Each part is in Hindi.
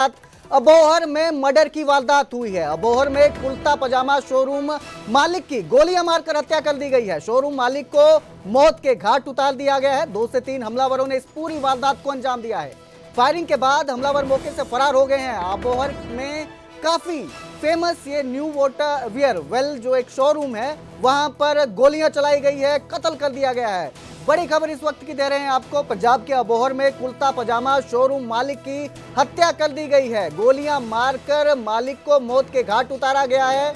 अबोहर में मर्डर की वारदात हुई है। अबोहर में कुर्ता पजामा शोरूम मालिक की गोलियां मारकर हत्या कर दी गई है। शोरूम मालिक को मौत के घाट उतार दिया गया है। 2 से 3 हमलावरों ने इस पूरी वारदात को अंजाम दिया है। फायरिंग के बाद हमलावर मौके से फरार हो गए हैं। अबोहर में काफी फेमस ये न्यू वाटर वियर वेल जो एक शोरूम है, वहां पर गोलियां चलाई गई है, कत्ल कर दिया गया है। बड़ी खबर इस वक्त की दे रहे हैं आपको। पंजाब के अबोहर में कुर्ता पजामा शोरूम मालिक की हत्या कर दी गई है। गोलियां मारकर मालिक को मौत के घाट उतारा गया है।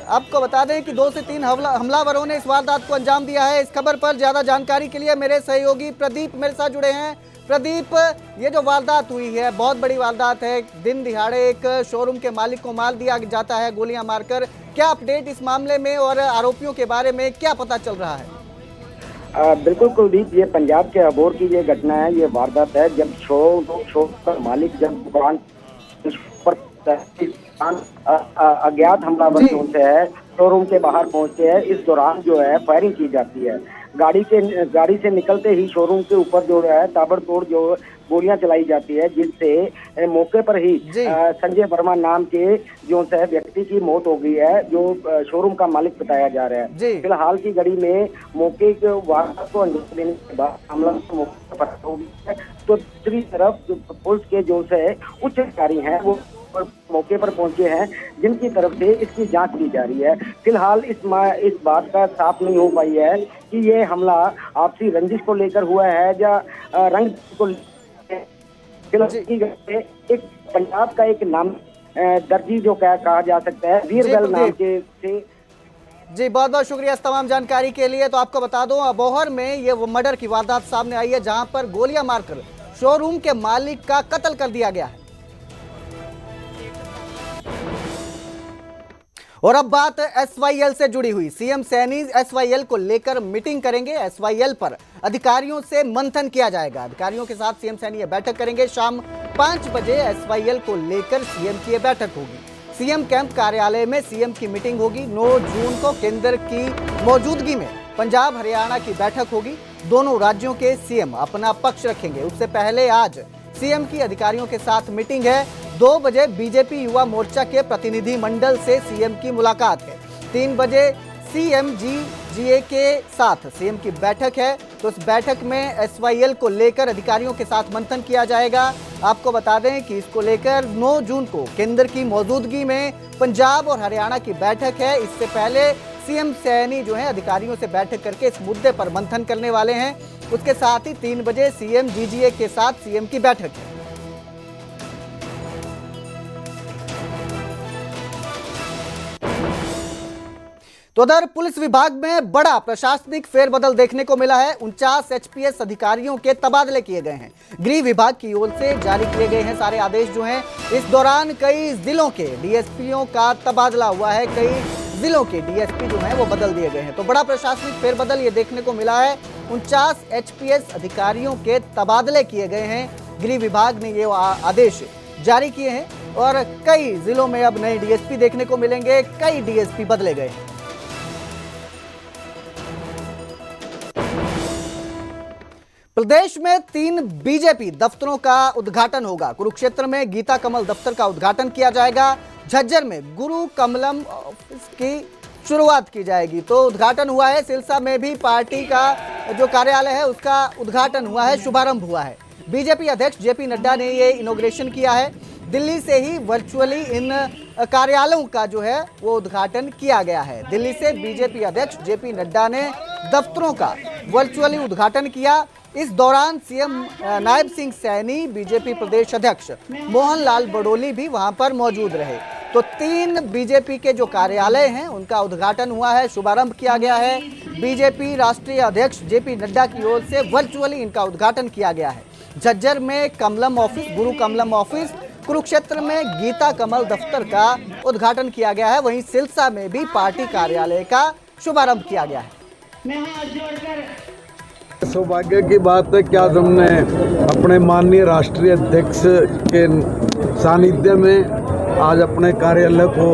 आपको बता दें कि 2 से 3 हमलावरों ने इस वारदात को अंजाम दिया है। इस खबर पर ज्यादा जानकारी के लिए मेरे सहयोगी प्रदीप मेरे साथ जुड़े हैं। प्रदीप, ये जो वारदात हुई है बहुत बड़ी वारदात है। दिन दिहाड़े एक शोरूम के मालिक को मार दिया जाता है गोलियां मारकर। क्या अपडेट इस मामले में और आरोपियों के बारे में क्या पता चल रहा है? बिल्कुल कुलदीप, ये पंजाब के अबोहर की ये घटना है, ये वारदात है। जब शोरूम का मालिक जब दुकान पर अज्ञात हमलावर जो है शोरूम के बाहर पहुंचते हैं, इस दौरान जो है फायरिंग की जाती है। गाड़ी से निकलते ही शोरूम के ऊपर जो है ताबड़तोड़ जो गोलियां चलाई जाती है, जिससे मौके पर ही संजय वर्मा नाम के जो है व्यक्ति की मौत हो गई है, जो शोरूम का मालिक बताया जा रहा है। फिलहाल की घड़ी में मौके के वारदात को अंजाम देने के बाद हमला मौके पर हो गया है। तो दूसरी तरफ पुलिस के जो है उच्च अधिकारी हैं वो मौके पर पहुंचे हैं, जिनकी तरफ से इसकी जांच की जा रही है। फिलहाल इस बात का साफ नहीं हो पाई है कि ये हमला आपसी रंजिश को लेकर हुआ है या रंग को। एक पंजाब का एक नाम दर्जी जो कहा जा सकता है वीरवेल नाम के से। जी बहुत बहुत शुक्रिया इस तमाम जानकारी के लिए। तो आपको बता दूं, अबोहर में ये वो मर्डर की वारदात सामने आई है जहां पर गोलियां मारकर शोरूम के मालिक का कत्ल कर दिया गया है। और अब बात एसवाईएल से जुड़ी हुई। सीएम सैनी एसवाईएल को लेकर मीटिंग करेंगे। एसवाईएल पर अधिकारियों से मंथन किया जाएगा। अधिकारियों के साथ सीएम सैनी बैठक करेंगे। शाम 5 बजे एसवाईएल को लेकर सीएम की बैठक होगी। सीएम कैंप कार्यालय में सीएम की मीटिंग होगी। 9 जून को केंद्र की मौजूदगी में पंजाब हरियाणा की बैठक होगी। दोनों राज्यों के सीएम अपना पक्ष रखेंगे। उससे पहले आज सीएम की अधिकारियों के साथ मीटिंग है। 2 बजे बीजेपी युवा मोर्चा के प्रतिनिधि मंडल से सीएम की मुलाकात है। 3 बजे सीएमजीजीए के साथ सीएम की बैठक है। तो इस बैठक में एसवाईएल को लेकर अधिकारियों के साथ मंथन किया जाएगा। आपको बता दें कि इसको लेकर 9 जून को केंद्र की मौजूदगी में पंजाब और हरियाणा की बैठक है। इससे पहले सीएम सैनी जो है अधिकारियों से बैठक करके इस मुद्दे पर मंथन करने वाले हैं। उसके साथ ही 3 बजे सीएमजीजीए के साथ सीएम की बैठक है। तो उधर पुलिस विभाग में बड़ा प्रशासनिक फेरबदल देखने को मिला है। 49 एचपीएस अधिकारियों के तबादले किए गए हैं। गृह विभाग की ओर से जारी किए गए हैं सारे आदेश जो हैं। इस दौरान कई जिलों के डीएसपीओ का तबादला हुआ है। कई जिलों के डीएसपी जो हैं वो बदल दिए गए हैं। तो बड़ा प्रशासनिक फेरबदल ये देखने को मिला है। 49 एचपीएस अधिकारियों के तबादले किए गए हैं। गृह विभाग ने ये आदेश जारी किए हैं और कई जिलों में अब नए डीएसपी देखने को मिलेंगे। कई डीएसपी बदले गए हैं। प्रदेश में 3 बीजेपी दफ्तरों का उद्घाटन होगा। कुरुक्षेत्र में गीता कमल दफ्तर का उद्घाटन किया जाएगा। झज्जर में गुरु कमलम ऑफिस की शुरुआत की जाएगी। तो उद्घाटन हुआ है। सिरसा में भी पार्टी का जो कार्यालय है उसका उद्घाटन हुआ है, शुभारंभ हुआ है। बीजेपी अध्यक्ष जेपी नड्डा ने ये इनॉग्रेशन किया है। दिल्ली से ही वर्चुअली इन कार्यालयों का जो है वो उद्घाटन किया गया है। दिल्ली से बीजेपी अध्यक्ष जेपी नड्डा ने दफ्तरों का वर्चुअली उद्घाटन किया। इस दौरान सीएम नायब सिंह सैनी, बीजेपी प्रदेश अध्यक्ष मोहन लाल बडोली भी वहां पर मौजूद रहे। तो 3 बीजेपी के जो कार्यालय हैं उनका उद्घाटन हुआ है, शुभारंभ किया गया है। बीजेपी राष्ट्रीय अध्यक्ष जेपी नड्डा की ओर से वर्चुअली इनका उद्घाटन किया गया है। झज्जर में कमलम ऑफिस, गुरु कमलम ऑफिस, कुरुक्षेत्र में गीता कमल दफ्तर का उद्घाटन किया गया है। वहीं सिरसा में भी पार्टी कार्यालय का शुभारंभ किया गया है। सौभाग्य की बात है कि आज हमने अपने माननीय राष्ट्रीय अध्यक्ष के सानिध्य में आज अपने कार्यालय को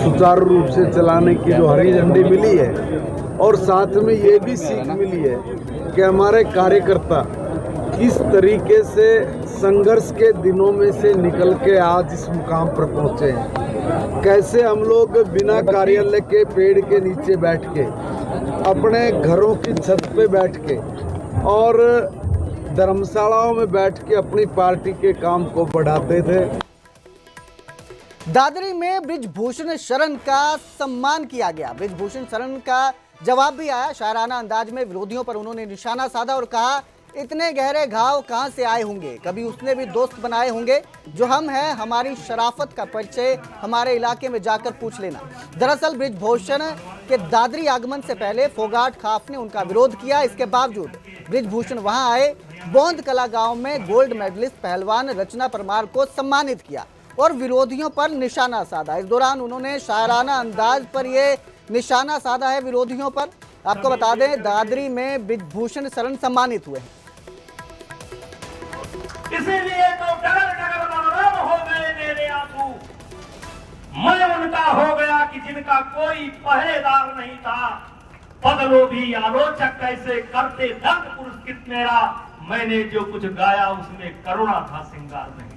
सुचारू रूप से चलाने की जो हरी झंडी मिली है, और साथ में ये भी सीख मिली है कि हमारे कार्यकर्ता किस तरीके से संघर्ष के दिनों में से निकल के आज इस मुकाम पर पहुंचे हैं। कैसे हम लोग बिना कार्यालय के पेड़ के नीचे बैठ के, अपने घरों की छत पे बैठ के और धर्मशालाओं में बैठ के अपनी पार्टी के काम को बढ़ाते थे। दादरी में बृजभूषण शरण का सम्मान किया गया। बृजभूषण शरण का जवाब भी आया। शायराना अंदाज में विरोधियों पर उन्होंने निशाना साधा और कहा, इतने गहरे घाव कहां से आए होंगे, कभी उसने भी दोस्त बनाए होंगे। जो हम हैं, हमारी शराफत का परिचय हमारे इलाके में जाकर पूछ लेना। दरअसल बृजभूषण के दादरी आगमन से पहले फोगाट खाफ ने उनका विरोध किया। इसके बावजूद बृजभूषण वहां आए, बोंद कला गांव में गोल्ड मेडलिस्ट पहलवान रचना परमार को सम्मानित किया और विरोधियों पर निशाना साधा। इस दौरान उन्होंने शायराना अंदाज पर ये निशाना साधा है विरोधियों पर। आपको बता दें, दादरी में बृजभूषण शरण सम्मानित हुए हैं। इसीलिए तो डगर डगर बलराम हो गए मेरे आंसू, मैं उनका हो गया कि जिनका कोई पहरेदार नहीं था। बदलो भी आलोचक कैसे करते दंड पुरस्कृत मेरा, मैंने जो कुछ गाया उसमें करुणा था, श्रृंगार नहीं।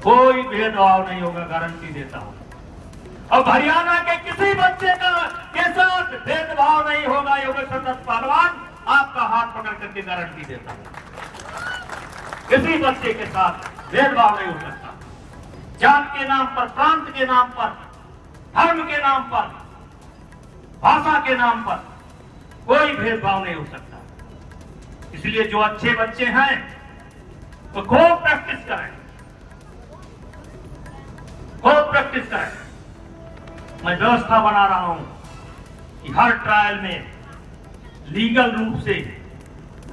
कोई भेदभाव नहीं होगा, गारंटी देता हूं। अब हरियाणा के किसी बच्चे के साथ भेदभाव नहीं होगा। योगेश्वर दत्त पहलवान आपका हाथ पकड़ करके गारंटी देता हूं। किसी बच्चे के साथ भेदभाव नहीं हो सकता। जात के नाम पर, प्रांत के नाम पर, धर्म के नाम पर, भाषा के नाम पर कोई भेदभाव नहीं हो सकता। इसलिए जो अच्छे बच्चे हैं तो खूब प्रैक्टिस करें, खूब प्रैक्टिस करें। मैं व्यवस्था बना रहा हूं कि हर ट्रायल में लीगल रूप से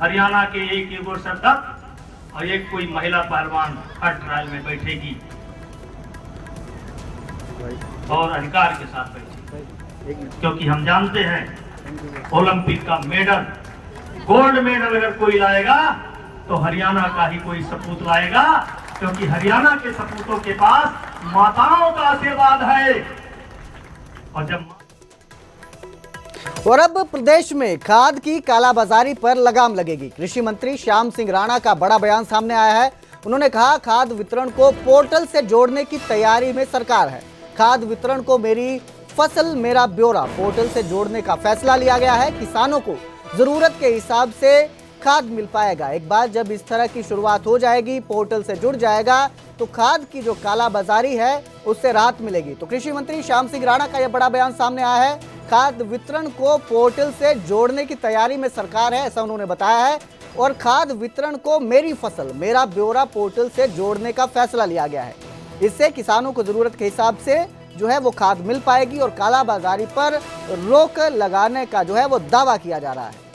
हरियाणा के एक योगेश्वर दत्त और एक कोई महिला पहलवान हर ट्रायल में बैठेगी और अधिकार के साथ बैठेगी। क्योंकि हम जानते हैं ओलंपिक का मेडल, गोल्ड मेडल अगर कोई लाएगा तो हरियाणा का ही कोई सपूत लाएगा, क्योंकि हरियाणा के सपूतों के पास माताओं का आशीर्वाद है। और अब प्रदेश में खाद की कालाबाजारी पर लगाम लगेगी। कृषि मंत्री श्याम सिंह राणा का बड़ा बयान सामने आया है। उन्होंने कहा, खाद वितरण को पोर्टल से जोड़ने की तैयारी में सरकार है। खाद वितरण को मेरी फसल मेरा ब्यौरा पोर्टल से जोड़ने का फैसला लिया गया है। किसानों को जरूरत के हिसाब से खाद मिल पाएगा। एक बार जब इस तरह की शुरुआत हो जाएगी, पोर्टल से जुड़ जाएगा, तो खाद की जो कालाबाजारी है उससे राहत मिलेगी। तो कृषि मंत्री श्याम सिंह राणा का यह बड़ा बयान सामने आया है। खाद वितरण को पोर्टल से जोड़ने की तैयारी में सरकार है, ऐसा उन्होंने बताया है। और खाद वितरण को मेरी फसल मेरा ब्यौरा पोर्टल से जोड़ने का फैसला लिया गया है। इससे किसानों को जरूरत के हिसाब से जो है वो खाद मिल पाएगी और कालाबाजारी पर रोक लगाने का जो है वो दावा किया जा रहा है।